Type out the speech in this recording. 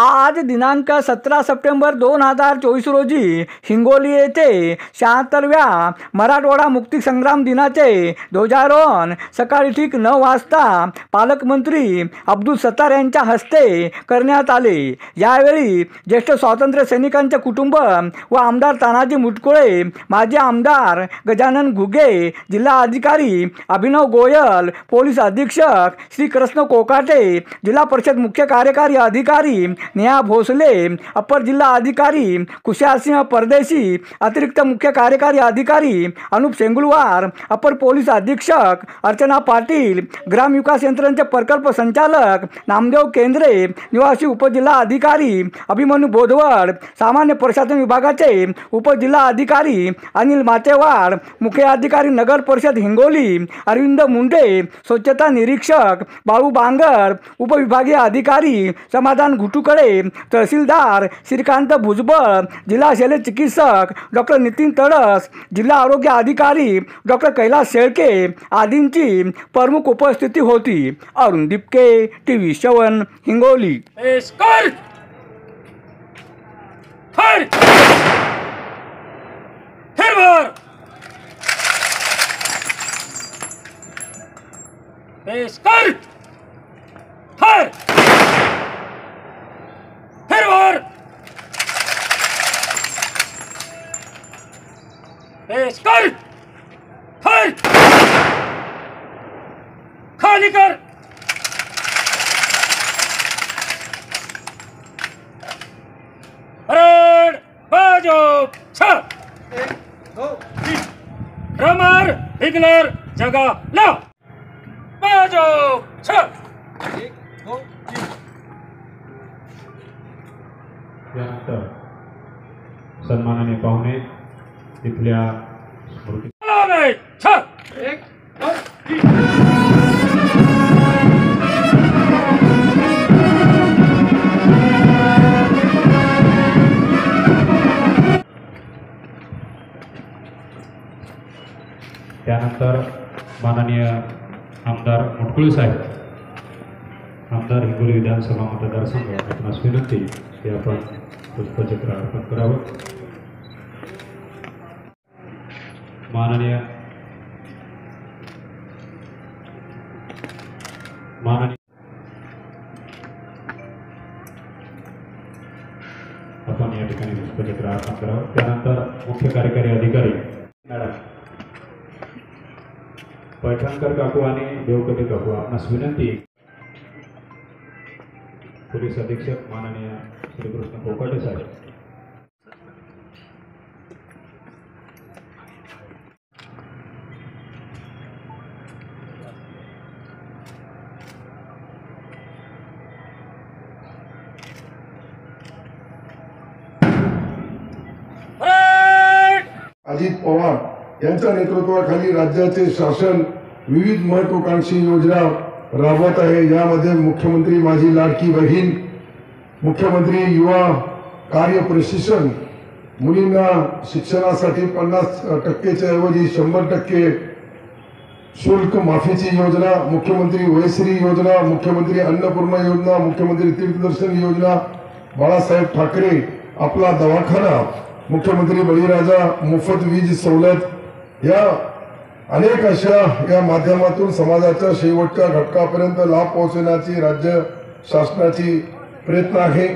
आज दिनांक 17 सप्टेंबर 2024 रोजी हिंगोली येथे 76व्या मराठवाडा मुक्ती संग्राम दिनाचे ध्वजारोहण सकाळी ठीक 9 वाजता पालकमंत्री अब्दुल सत्तार यांच्या हस्ते करण्यात आले। यावेळी ज्येष्ठ स्वातंत्र्य सैनिकांचे कुटुंब व आमदार तानाजी मुटकुळे, माजी आमदार गजानन घुगे, जिल्हा अधिकारी अभिनव गोयल, पोलीस अधीक्षक श्री कृष्ण कोकाटे, जिल्हा परिषद मुख्य कार्यकारी अधिकारी नेहा भोसले, अपर जिल्हा अधिकारी कुशाल सिंह परदेशी, अतिरिक्त मुख्य कार्यकारी अधिकारी अनुप सेंगुलवार, अपर पोलीस अधीक्षक अर्चना पाटील, ग्राम विकास यंत्रणेचे प्रकल्प संचालक नामदेव केंद्रे, निवासी उपजिल्हा अधिकारी अभिमन्यू बोधवड, सामान्य प्रशासन विभागाचे उपजिल्हा अधिकारी अनिल माचेवाड, मुख्य अधिकारी नगर परिषद हिंगोली अरविंद मुंडे, स्वच्छता निरीक्षक बाळू बांगर, उपविभागीय अधिकारी समाधान घुटुकडे, तहसीलदार श्रीकांत भुजबळ, जिल्हा शल्य चिकित्सक डॉक्टर नितीन तडस, जिल्हा आरोग्य अधिकारी डॉक्टर कैलास शेळके आदींची प्रमुख उपस्थिती होती। अरुण दिपके, टीव्ही 7 हिंगोली। खाली कर, परेड बाजो, 1 2 3 रमर हिगलर जगा ला, बाजो 1 2 3। त्यानंतर सन्मानाने पाहुणे इथल्या स्मृती 1 2 3। त्यानंतर माननीय आमदार मुटकुळे साहेब, आमदार हिंगोली विधानसभा मतदारसंघ, आपणास विनंती की आपण पुष्पचक्र अर्पण करावं। माननीय आपण या ठिकाणी पुष्पचक्र अर्पण करावं। त्यानंतर मुख्य कार्यकारी अधिकारी मॅडम पैठणकर काकू आणि देवकटे काकू, आपणास विनंती, पोलीस अधीक्षक माननीय श्रीकृष्ण कोकाटे साहेब, अजित पवार यांच्या नेतृत्वाखाली राज्याचे शासन विविध महत्त्वाकांक्षी योजना राबवत आहे। यामध्ये मुख्यमंत्री माझी लाडकी बहीण, मुख्यमंत्री युवा कार्य प्रशिक्षण, मुलींना शिक्षणासाठी 50%च्या ऐवजी 100% शुल्क माफीची योजना, मुख्यमंत्री वयश्री योजना, मुख्यमंत्री अन्नपूर्णा योजना, मुख्यमंत्री तीर्थदर्शन योजना, बाळासाहेब ठाकरे आपला दवाखाना, मुख्यमंत्री बळीराजा मोफत वीज सवलत, या अनेक अशा या माध्यमातून समाजाच्या शेवटच्या घटकापर्यंत लाभ पोहोचवण्याची राज्य शासनाची प्रयत्न आहे।